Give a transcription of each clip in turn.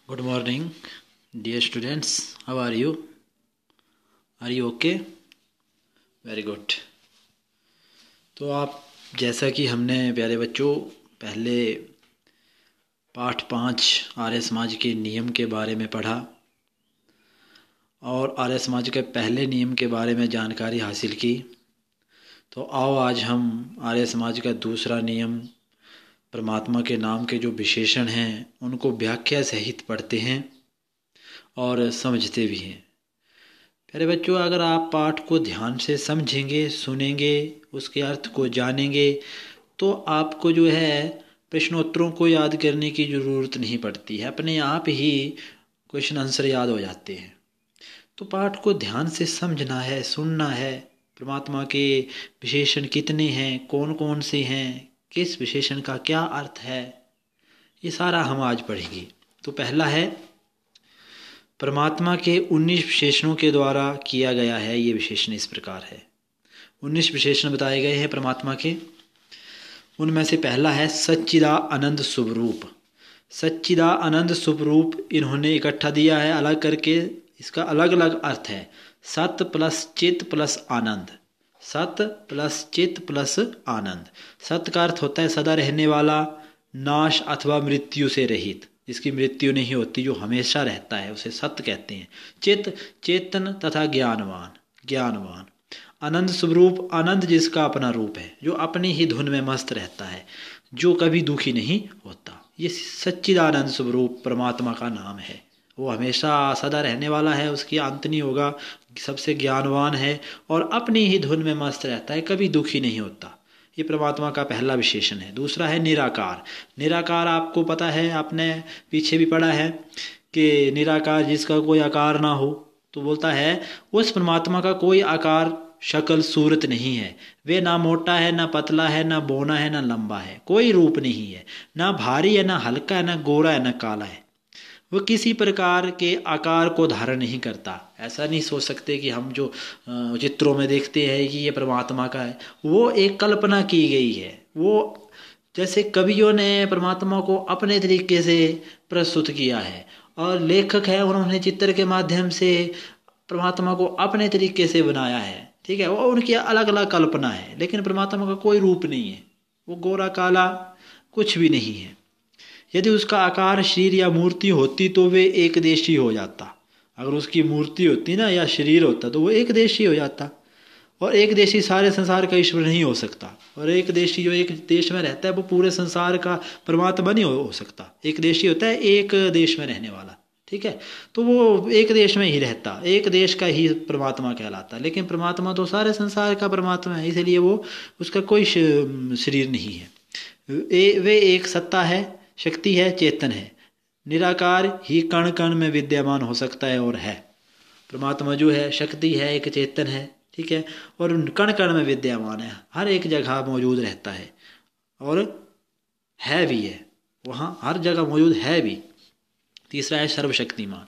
Good morning, dear students. How are you? Are you okay? Very good. तो आप जैसा कि हमने प्यारे बच्चों पहले पाठ 5 आर्य समाज के नियम के बारे में पढ़ा और आर्य समाज के पहले नियम के बारे में जानकारी हासिल की। तो आओ आज हम आर्य समाज का दूसरा नियम परमात्मा के नाम के जो विशेषण हैं उनको व्याख्या सहित पढ़ते हैं और समझते भी हैं। प्यारे बच्चों, अगर आप पाठ को ध्यान से समझेंगे, सुनेंगे, उसके अर्थ को जानेंगे तो आपको जो है प्रश्नोत्तरों को याद करने की ज़रूरत नहीं पड़ती है, अपने आप ही क्वेश्चन आंसर याद हो जाते हैं। तो पाठ को ध्यान से समझना है, सुनना है। परमात्मा के विशेषण कितने हैं, कौन कौन से हैं, किस विशेषण का क्या अर्थ है, ये सारा हम आज पढ़ेंगे। तो पहला है परमात्मा के 19 विशेषणों के द्वारा किया गया है। ये विशेषण इस प्रकार है। 19 विशेषण बताए गए हैं परमात्मा के। उनमें से पहला है सच्चिदानंद शुभरूप। सच्चिदानंद शुभरूप इन्होंने इकट्ठा दिया है अलग करके। इसका अलग अलग अर्थ है। सत प्लस चित प्लस आनंद। सत प्लस चित प्लस आनंद। सत का अर्थ होता है सदा रहने वाला, नाश अथवा मृत्यु से रहित, जिसकी मृत्यु नहीं होती, जो हमेशा रहता है, उसे सत्य कहते हैं। चित चेतन तथा ज्ञानवान। ज्ञानवान। आनंद स्वरूप, आनंद जिसका अपना रूप है, जो अपनी ही धुन में मस्त रहता है, जो कभी दुखी नहीं होता। ये सच्चिदानंद स्वरूप परमात्मा का नाम है। वो हमेशा सदा रहने वाला है, उसकी अंत नहीं होगा, सबसे ज्ञानवान है और अपनी ही धुन में मस्त रहता है, कभी दुखी नहीं होता। ये परमात्मा का पहला विशेषण है। दूसरा है निराकार। निराकार आपको पता है, आपने पीछे भी पढ़ा है कि निराकार जिसका कोई आकार ना हो, तो बोलता है उस परमात्मा का कोई आकार शक्ल सूरत नहीं है। वे ना मोटा है, ना पतला है, ना बौना है, ना लंबा है, कोई रूप नहीं है, ना भारी है, ना हल्का है, ना गोरा है, ना काला है। वह किसी प्रकार के आकार को धारण नहीं करता। ऐसा नहीं सोच सकते कि हम जो चित्रों में देखते हैं कि ये परमात्मा का है, वो एक कल्पना की गई है। वो जैसे कवियों ने परमात्मा को अपने तरीके से प्रस्तुत किया है और लेखक है, उन्होंने चित्र के माध्यम से परमात्मा को अपने तरीके से बनाया है। ठीक है, वो उनकी अलग अलग कल्पना है, लेकिन परमात्मा का कोई रूप नहीं है। वो गोरा काला कुछ भी नहीं है। यदि उसका आकार शरीर या मूर्ति होती तो वे एक देशी हो जाता। अगर उसकी मूर्ति होती ना या शरीर होता तो वो एक देशी हो जाता। और एक देशी सारे संसार का ईश्वर नहीं हो सकता। और एक देशी जो एक देश में रहता है वो पूरे संसार का परमात्मा नहीं हो सकता। एक देशी होता है एक देश में रहने वाला। ठीक है, तो वो एक देश में ही रहता, एक देश का ही परमात्मा कहलाता। लेकिन परमात्मा तो सारे संसार का परमात्मा है, इसलिए वो उसका कोई शरीर नहीं है। वे एक सत्ता है, शक्ति है, चेतन है। निराकार ही कण कण में विद्यमान हो सकता है और है। परमात्मा जो है शक्ति है, एक चेतन है, ठीक है, और कण कण में विद्यमान है, हर एक जगह मौजूद रहता है और है भी है, वहाँ हर जगह मौजूद है भी। तीसरा है सर्वशक्तिमान।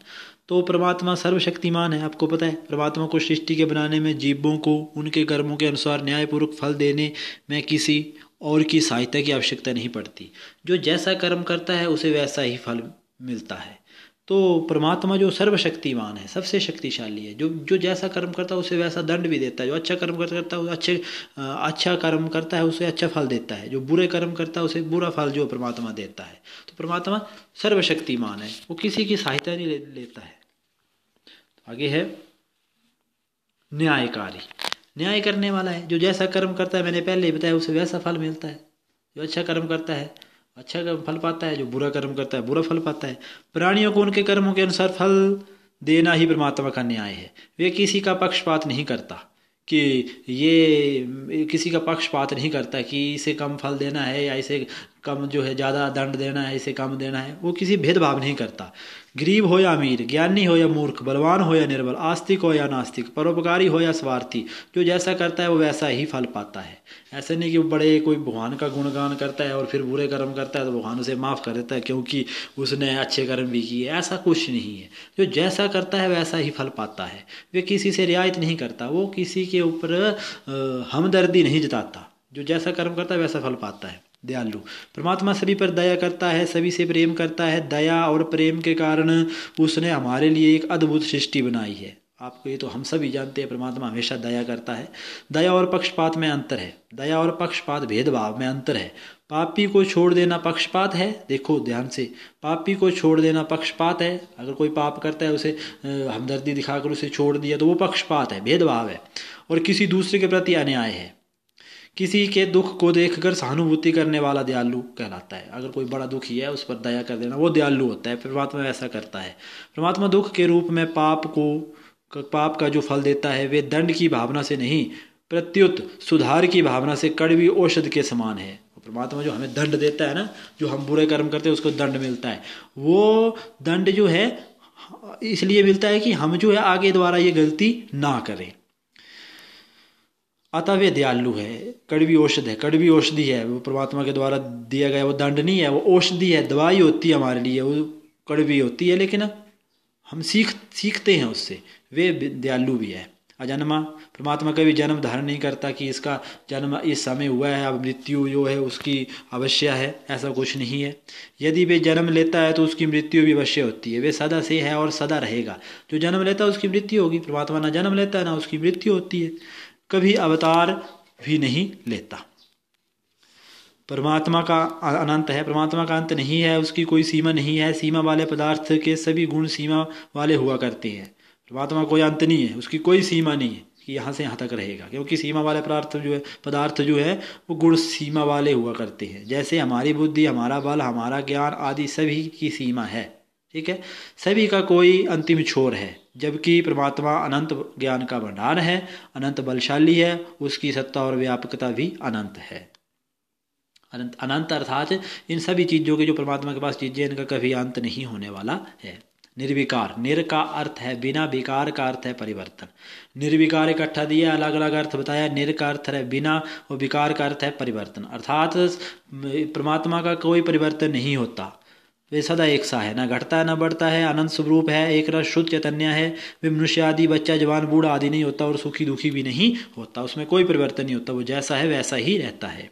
तो परमात्मा सर्वशक्तिमान है। आपको पता है परमात्मा को सृष्टि के बनाने में, जीवों को उनके कर्मों के अनुसार न्यायपूर्वक फल देने में किसी और की सहायता की आवश्यकता नहीं पड़ती। जो जैसा कर्म करता है उसे वैसा ही फल मिलता है। तो परमात्मा जो सर्वशक्तिमान है, सबसे शक्तिशाली है, जो जो जैसा कर्म करता है उसे वैसा दंड भी देता है। जो अच्छा कर्म करता है उसे अच्छा कर्म करता है उसे अच्छा फल देता है। जो बुरे कर्म करता है उसे बुरा फल जो परमात्मा देता है। तो परमात्मा सर्वशक्तिमान है, वो किसी की सहायता नहीं लेता है। आगे है न्यायकारी। न्याय करने वाला है। जो जैसा कर्म करता है, मैंने पहले ही बताया, उसे वैसा फल मिलता है। जो अच्छा कर्म करता है अच्छा कर्म फल पाता है, जो बुरा कर्म करता है बुरा फल पाता है। प्राणियों को उनके कर्मों के अनुसार फल देना ही परमात्मा का न्याय है। वे किसी का पक्षपात नहीं करता कि ये किसी का पक्षपात नहीं करता कि इसे कम फल देना है या इसे कम जो है ज़्यादा दंड देना है, इसे कम देना है। वो किसी भेदभाव नहीं करता। गरीब हो या अमीर, ज्ञानी हो या मूर्ख, बलवान हो या निर्बल, आस्तिक हो या नास्तिक, परोपकारी हो या स्वार्थी, जो जैसा करता है वो वैसा ही फल पाता है। ऐसे नहीं कि बड़े कोई भगवान का गुणगान करता है और फिर बुरे कर्म करता है तो भगवान उसे माफ़ कर देता है क्योंकि उसने अच्छे कर्म भी किए। ऐसा कुछ नहीं है। जो जैसा करता है वैसा ही फल पाता है। वे किसी से रियायत नहीं करता, वो किसी के ऊपर हमदर्दी नहीं जताता। जो जैसा कर्म करता है वैसा फल पाता है। दयालु, परमात्मा सभी पर दया करता है, सभी से प्रेम करता है। दया और प्रेम के कारण उसने हमारे लिए एक अद्भुत सृष्टि बनाई है। आपको ये तो हम सभी जानते हैं, परमात्मा हमेशा दया करता है। दया और पक्षपात में अंतर है। दया और पक्षपात भेदभाव में अंतर है। पापी को छोड़ देना पक्षपात है। देखो ध्यान से, पापी को छोड़ देना पक्षपात है। अगर कोई पाप करता है, उसे हमदर्दी दिखाकर उसे छोड़ दिया तो वो पक्षपात है, भेदभाव है और किसी दूसरे के प्रति अन्याय है। किसी के दुख को देखकर सहानुभूति करने वाला दयालु कहलाता है। अगर कोई बड़ा दुखी है, उस पर दया कर देना, वो दयालु होता है। परमात्मा ऐसा करता है। परमात्मा दुख के रूप में पाप का जो फल देता है, वे दंड की भावना से नहीं, प्रत्युत सुधार की भावना से कड़वी औषधि के समान है। परमात्मा जो हमें दंड देता है ना, जो हम बुरे कर्म करते हैं उसको दंड मिलता है, वो दंड जो है इसलिए मिलता है कि हम जो है आगे द्वारा ये गलती ना करें। अतः वे दयालु है। कड़वी औषधि है, कड़वी औषधि है वो, परमात्मा के द्वारा दिया गया वो दंड नहीं है, वो औषधि है, दवाई होती है हमारे लिए। वो कड़वी होती है लेकिन हम सीखते हैं उससे। वे दयालु भी है। अजन्मा, परमात्मा कभी जन्म धारण नहीं करता कि इसका जन्म इस समय हुआ है, अब मृत्यु जो है उसकी अवश्य है, ऐसा कुछ नहीं है। यदि वे जन्म लेता है तो उसकी मृत्यु भी अवश्य होती है। वे सदा से है और सदा रहेगा। जो जन्म लेता है उसकी मृत्यु होगी। परमात्मा ना जन्म लेता है ना उसकी मृत्यु होती है, कभी अवतार भी नहीं लेता। परमात्मा का अनंत है, परमात्मा का अंत नहीं है, उसकी कोई सीमा नहीं है। सीमा वाले पदार्थ के सभी गुण सीमा वाले हुआ करते हैं। परमात्मा कोई अंत नहीं है, उसकी कोई सीमा नहीं है कि यहाँ से यहाँ तक रहेगा, क्योंकि सीमा वाले पदार्थ जो है वो गुण सीमा वाले हुआ करते हैं। जैसे हमारी बुद्धि, हमारा बल, हमारा ज्ञान आदि सभी की सीमा है। ठीक है, सभी का कोई अंतिम छोर है। जबकि परमात्मा अनंत ज्ञान का भंडार है, अनंत बलशाली है, उसकी सत्ता और व्यापकता भी अनंत है। अनंत अनंत अर्थात इन सभी चीज़ों के जो परमात्मा के पास चीज़ें, इनका कभी अंत नहीं होने वाला है। निर्विकार, निर का अर्थ है बिना, विकार का अर्थ है परिवर्तन। निर्विकार इकट्ठा दिया, अलग अलग अर्थ बताया। निर का अर्थ है बिना और विकार का अर्थ है परिवर्तन। अर्थात परमात्मा का कोई परिवर्तन नहीं होता, वे सदा एक सा है, ना घटता है ना बढ़ता है, अनंत स्वरूप है, एक रस शुद्ध चैतन्य है। वे मनुष्य आदि, बच्चा, जवान, बूढ़ा आदि नहीं होता और सुखी दुखी भी नहीं होता, उसमें कोई परिवर्तन नहीं होता, वो जैसा है वैसा ही रहता है।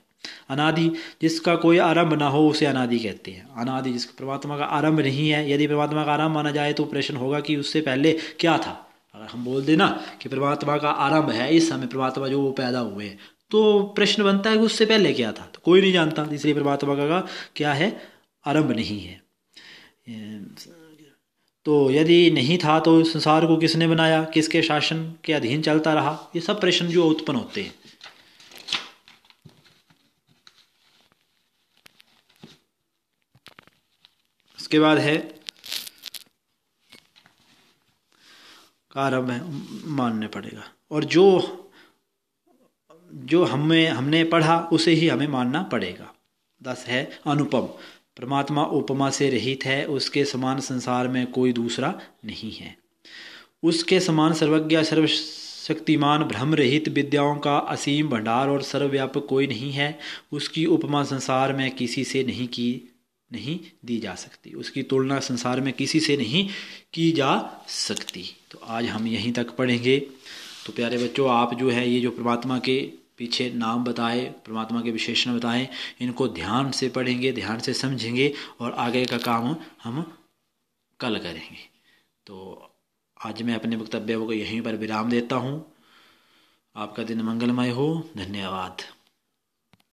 अनादि, जिसका कोई आरंभ ना हो उसे अनादि कहते हैं। अनादि, जिसका परमात्मा का आरंभ नहीं है। यदि परमात्मा का आरंभ माना जाए तो प्रश्न होगा कि उससे पहले क्या था। अगर हम बोल देना कि परमात्मा का आरंभ है इस समय, परमात्मा जो वो पैदा हुए, तो प्रश्न बनता है कि उससे पहले क्या था, तो कोई नहीं जानता। इसलिए परमात्मा का क्या है, आरंभ नहीं है। तो यदि नहीं था तो संसार को किसने बनाया, किसके शासन के अधीन चलता रहा, ये सब प्रश्न जो उत्पन्न होते हैं। उसके बाद है आरंभ मानने पड़ेगा, और जो हमने पढ़ा उसे ही हमें मानना पड़ेगा। 10 है अनुपम, परमात्मा उपमा से रहित है, उसके समान संसार में कोई दूसरा नहीं है। उसके समान सर्वज्ञ, सर्वशक्तिमान, भ्रम रहित, विद्याओं का असीम भंडार और सर्वव्यापक कोई नहीं है। उसकी उपमा संसार में किसी से नहीं दी जा सकती, उसकी तुलना संसार में किसी से नहीं की जा सकती। तो आज हम यहीं तक पढ़ेंगे। तो प्यारे बच्चों, आप जो है ये जो परमात्मा के पीछे नाम बताए, परमात्मा के विशेषण बताए, इनको ध्यान से पढ़ेंगे, ध्यान से समझेंगे और आगे का काम हम कल करेंगे। तो आज मैं अपने वक्तव्य को यहीं पर विराम देता हूँ। आपका दिन मंगलमय हो। धन्यवाद।